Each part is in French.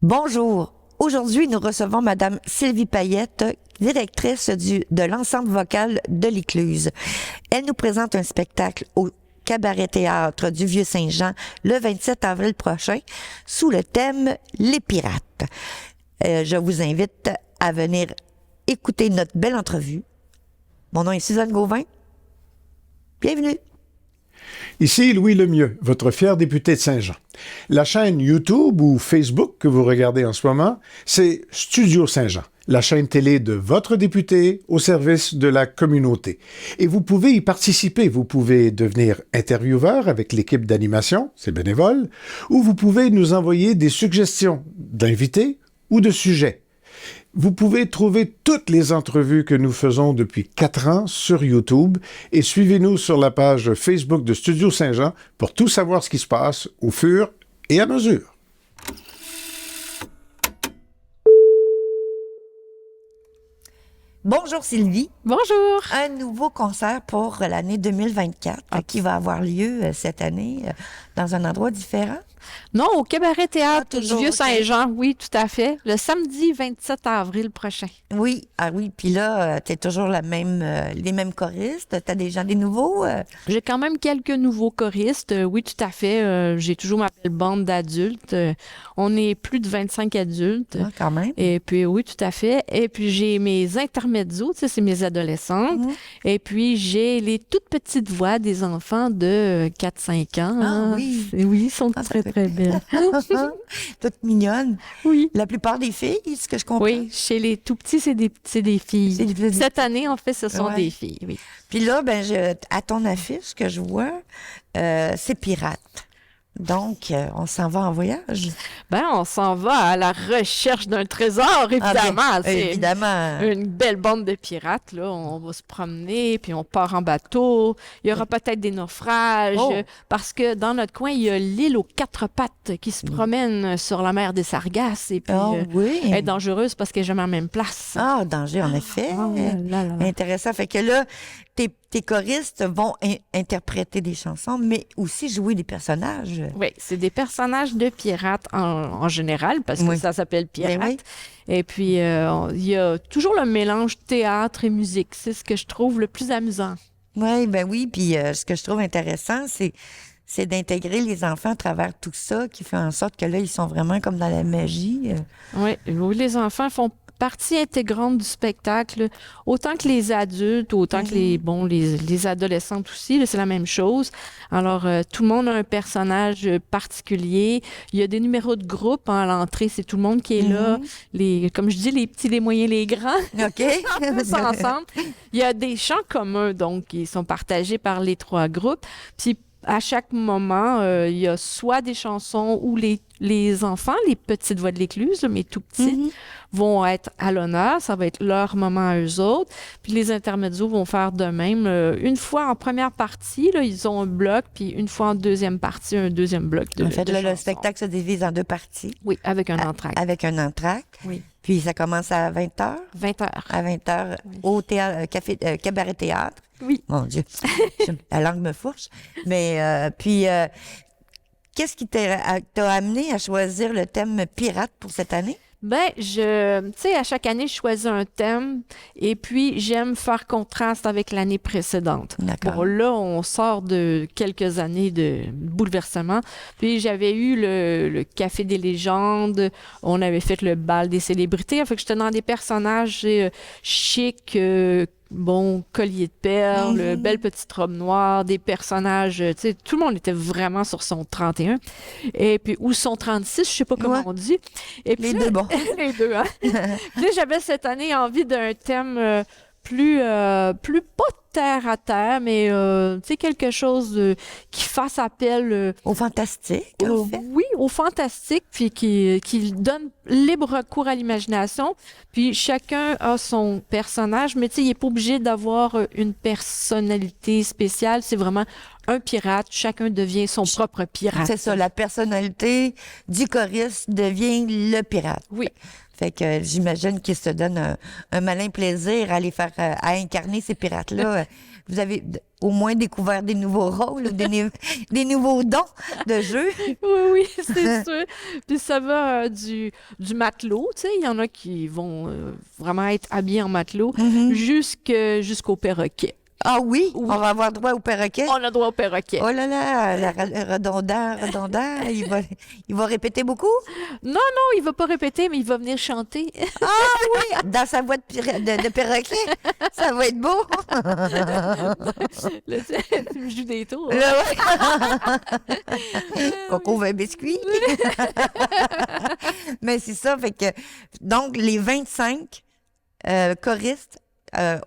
Bonjour. Aujourd'hui, nous recevons Madame Sylvie Payette, directrice de l'ensemble vocal de l'Écluse. Elle nous présente un spectacle au Cabaret-Théâtre du Vieux-Saint-Jean le 27 avril prochain sous le thème « Les pirates ». Je vous invite à venir écouter notre belle entrevue. Mon nom est Suzanne Gauvin. Bienvenue. Ici Louis Lemieux, votre fier député de Saint-Jean. La chaîne YouTube ou Facebook que vous regardez en ce moment, c'est Studio Saint-Jean, la chaîne télé de votre député au service de la communauté. Et vous pouvez y participer. Vous pouvez devenir intervieweur avec l'équipe d'animation, c'est bénévole, ou vous pouvez nous envoyer des suggestions d'invités ou de sujets. Vous pouvez trouver toutes les entrevues que nous faisons depuis 4 ans sur YouTube et suivez-nous sur la page Facebook de Studio Saint-Jean pour tout savoir ce qui se passe au fur et à mesure. Bonjour Sylvie. Bonjour. Un nouveau concert pour l'année 2024 qui va avoir lieu cette année dans un endroit différent. Non, au Cabaret-Théâtre du toujours, Vieux-Saint-Jean, oui, tout à fait. Le samedi 27 avril prochain. Oui, puis là, t'es toujours les mêmes choristes, t'as déjà des nouveaux? J'ai quand même quelques nouveaux choristes, oui, tout à fait. J'ai toujours ma belle bande d'adultes. On est plus de 25 adultes. Ah, quand même. Et puis, oui, tout à fait. Et puis, j'ai mes intermezzo, tu sais, c'est mes adolescentes. Et puis, j'ai les toutes petites voix des enfants de 4-5 ans. Ah, oui. Oui, ils sont très, très belles. Toutes mignonnes. Oui. La plupart des filles, ce que je comprends. Oui, chez les tout petits, c'est des filles. Cette année, en fait, ce sont des filles, oui. Puis là, à ton affiche que je vois, c'est pirate. Donc, on s'en va en voyage. On s'en va à la recherche d'un trésor, évidemment. Évidemment. Une belle bande de pirates, là. On va se promener, puis on part en bateau. Il y aura peut-être des naufrages, parce que dans notre coin, il y a l'île aux 4 pattes qui se promène sur la mer des Sargasses. Et puis, elle est dangereuse parce qu'elle est jamais à la même place. Ah, danger, en effet. Là. Intéressant. Fait que là, tes choristes vont interpréter des chansons, mais aussi jouer des personnages. Oui, c'est des personnages de pirates en général, parce que ça s'appelle pirate. Ben oui. Et puis, il y a toujours le mélange théâtre et musique. C'est ce que je trouve le plus amusant. Oui. Puis ce que je trouve intéressant, c'est d'intégrer les enfants à travers tout ça, qui fait en sorte que là, ils sont vraiment comme dans la magie. Oui, les enfants font partie intégrante du spectacle, autant que les adultes, autant que les adolescentes aussi, là, c'est la même chose. Alors, tout le monde a un personnage particulier. Il y a des numéros de groupe à l'entrée, c'est tout le monde qui est là. Comme je dis, les petits, les moyens, les grands. OK. Tous ensemble. Il y a des chants communs, donc, qui sont partagés par les 3 groupes. Puis, à chaque moment, il y a soit des chansons où les enfants, les petites voix de l'Écluse, là, mais tout petites, vont être à l'honneur. Ça va être leur moment à eux autres. Puis les intermédiaires vont faire de même. Une fois en première partie, là, ils ont un bloc, puis une fois en deuxième partie, un deuxième bloc de chansons. Le spectacle se divise en 2 parties. Oui, avec un entracte. Avec un entracte. Oui. Puis ça commence à 20h. 20h. À 20h au Cabaret-Théâtre. Oui. Mon Dieu, la langue me fourche. Mais qu'est-ce qui t'a amené à choisir le thème pirate pour cette année? Tu sais, à chaque année, je choisis un thème et puis j'aime faire contraste avec l'année précédente. D'accord. Bon, là, on sort de quelques années de bouleversement. Puis j'avais eu le Café des légendes, on avait fait le bal des célébrités. Fait que j'étais dans des personnages chics, collier de perles, belle petite robe noire, des personnages, tu sais, tout le monde était vraiment sur son 31. Et puis, ou son 36, je sais pas comment on dit. Et puis, les deux, bon. Les deux, hein. Puis là, j'avais cette année envie d'un thème plus pas terre à terre, mais tu sais, quelque chose qui fasse appel au fantastique, en fait. Oui, au fantastique, puis qui donne libre cours à l'imagination. Puis chacun a son personnage, mais tu sais, il n'est pas obligé d'avoir une personnalité spéciale. C'est vraiment un pirate. Chacun devient son propre pirate. C'est ça, la personnalité du choriste devient le pirate. Oui. Fait que j'imagine qu'il se donne un malin plaisir à aller faire, à incarner ces pirates-là vous avez au moins découvert des nouveaux rôles ou des nouveaux dons de jeu. Oui, c'est sûr. Puis ça va du matelot, tu sais, il y en a qui vont vraiment être habillés en matelot jusqu'au perroquet. Ah oui, on va avoir droit au perroquet. On a droit au perroquet. Oh là là, redondant. Il va répéter beaucoup? Non, il va pas répéter, mais il va venir chanter. Ah oui, dans sa voix de perroquet. Ça va être beau. Là, tu me joues des tours. Là, ouais. Coco veut un biscuit. Mais c'est ça, fait que donc les 25 choristes,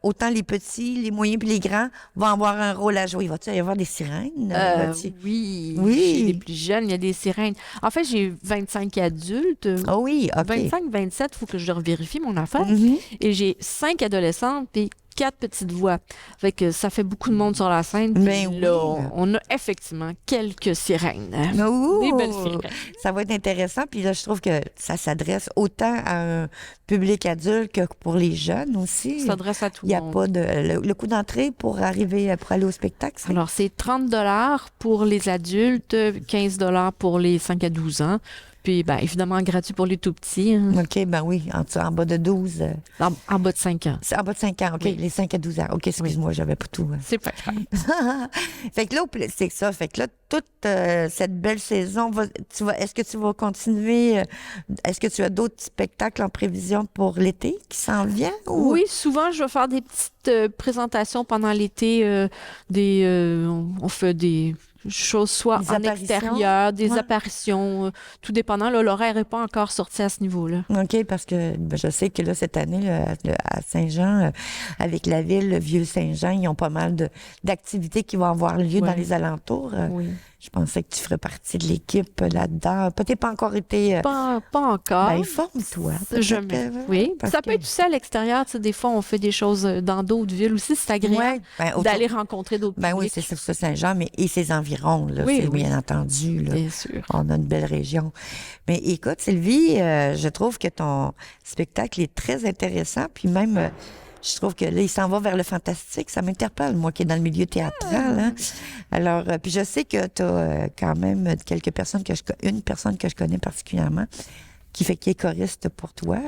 autant les petits, les moyens puis les grands vont avoir un rôle à jouer. Va-t-il y avoir des sirènes? Oui. Oui. Chez les plus jeunes, il y a des sirènes. En fait, j'ai 25 adultes. Ah oui, OK. 25, 27, il faut que je revérifie mon affaire. Mhm. Et j'ai 5 adolescentes puis 4 petites voix. Fait que ça fait beaucoup de monde sur la scène. Puis Ben là, oui. on a effectivement quelques sirènes. Ouh! Des belles sirènes. Ça va être intéressant. Puis là, je trouve que ça s'adresse autant à un public adulte que pour les jeunes aussi. Ça s'adresse à tout Il n'y le a monde. pas de... Le coût d'entrée pour aller au spectacle, c'est... Alors, c'est 30 pour les adultes, 15 pour les 5 à 12 ans. Puis, ben, évidemment, gratuit pour les tout petits. Hein. OK, ben oui, en bas de 12. En bas de 5 ans. C'est en bas de 5 ans, OK, Oui. les 5 à 12 ans. OK, excuse-moi, j'avais pas tout. C'est pas grave. Fait que là, c'est ça. Fait que là, toute cette belle saison, est-ce que tu vas continuer? Est-ce que tu as d'autres spectacles en prévision pour l'été qui s'en vient? Ou... Oui, souvent, je vais faire des petites présentations pendant l'été. On fait des choses soit Des en apparitions? extérieur, des Ouais. apparitions, tout dépendant. Là, l'horaire n'est pas encore sorti à ce niveau-là. OK, parce que je sais que là, cette année, là, à Saint-Jean, avec la ville, le Vieux-Saint-Jean, ils ont pas mal d'activités qui vont avoir lieu dans Ouais. les alentours. Oui. Je pensais que tu ferais partie de l'équipe là-dedans. Peut-être pas encore été... Pas encore. Ben, informe-toi. Je peut-être que- Oui, parce ça peut que- être aussi à l'extérieur. Tu sais, des fois, on fait des choses dans d'autres villes aussi. C'est agréable Ouais, ben, autour- d'aller rencontrer d'autres Ben oui, publics. c'est ça, Saint-Jean, mais et ses environs, là, Oui, c'est oui. bien entendu. Là. Bien sûr. On a une belle région. Mais écoute, Sylvie, je trouve que ton spectacle est très intéressant. Puis même, je trouve que là, il s'en va vers le fantastique. Ça m'interpelle, moi, qui est dans le milieu théâtral. Hein. Alors, puis je sais que tu as quand même quelques personnes une personne que je connais particulièrement qui est choriste pour toi,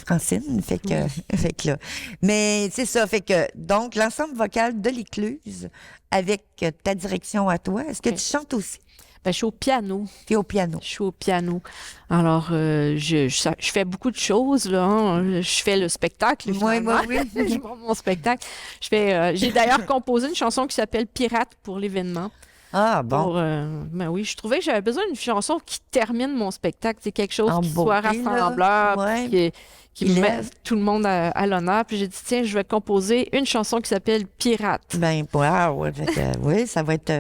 Francine, fait que là. Mais c'est ça, fait que donc l'ensemble vocal de l'Écluse avec ta direction à toi. Est-ce que Oui. tu chantes aussi? Ben, je suis au piano. Tu es au piano. Je suis au piano. Alors, je fais beaucoup de choses, là. Hein. Je fais le spectacle, Oui, finalement. oui, oui. Je monte mon spectacle. J'ai d'ailleurs composé une chanson qui s'appelle Pirate pour l'événement. Ah bon. Ben oui, je trouvais que j'avais besoin d'une chanson qui termine mon spectacle. C'est quelque chose En qui beauté, soit là. rassembleur, Ouais. puis qui Qui met lève. tout le monde à l'honneur. Puis j'ai dit, tiens, je vais composer une chanson qui s'appelle Pirate. Ben wow, fait que, oui, ça va être.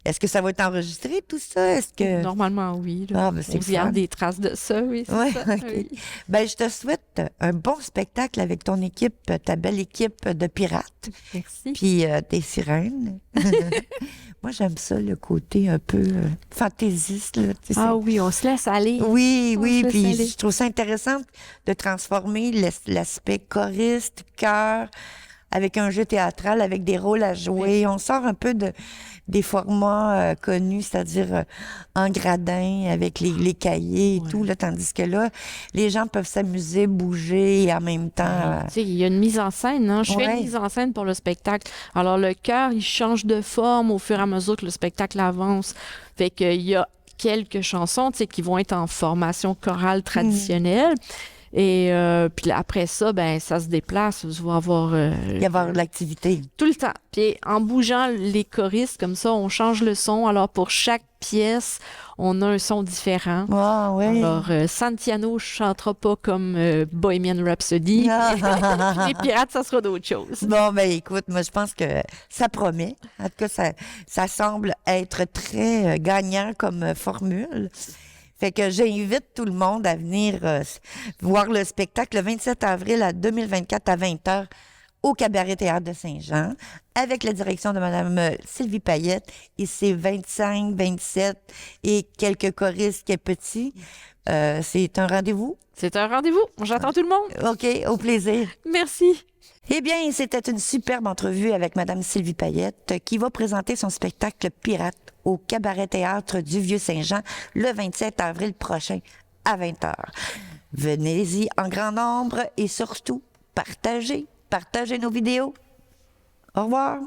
Est-ce que ça va être enregistré tout ça? Est-ce que Normalement, oui. Là. Ah, ben, c'est On se garde fun. des traces de ça, oui. c'est Ouais, ça, ok. oui. Ben je te souhaite un bon spectacle avec ton équipe, ta belle équipe de pirates. Merci. Puis des sirènes. Moi, j'aime ça, le côté un peu fantaisiste. Là, tu sais, Ah oui, on se laisse aller. oui, On oui, se laisse puis aller. je trouve ça intéressant de transformer l'aspect choriste, chœur, avec un jeu théâtral, avec des rôles à jouer. On sort un peu des formats connus, c'est-à-dire en gradin, avec les cahiers et Ouais. tout, là, tandis que là, les gens peuvent s'amuser, bouger et en même temps... Tu sais, il y a une mise en scène, hein? Je fais Ouais. une mise en scène pour le spectacle. Alors, le chœur, il change de forme au fur et à mesure que le spectacle avance. Fait qu'il y a quelques chansons, tu sais, qui vont être en formation chorale traditionnelle. Et puis après ça, ben ça se déplace. Tu vas avoir il y avoir de l'activité. tout le temps. Puis en bougeant les choristes, comme ça, on change le son. Alors, pour chaque pièce, on a un son différent. Ah, oui. Alors, Santiano chantera pas comme Bohemian Rhapsody. Ah. Les pirates, ça sera d'autres choses. Bon, ben écoute, moi je pense que ça promet. En tout cas, ça semble être très gagnant comme formule. Fait que j'invite tout le monde à venir voir le spectacle le 27 avril à 2024 à 20h au Cabaret Théâtre de Saint-Jean avec la direction de Mme Sylvie Payette et ses 25, 27 et quelques choristes qui est petits. C'est un rendez-vous? C'est un rendez-vous. J'attends tout le monde. OK, au plaisir. Merci. Eh bien, c'était une superbe entrevue avec Mme Sylvie Payette qui va présenter son spectacle Pirate au Cabaret Théâtre du Vieux-Saint-Jean le 27 avril prochain à 20h. Venez-y en grand nombre et surtout, partagez nos vidéos. Au revoir.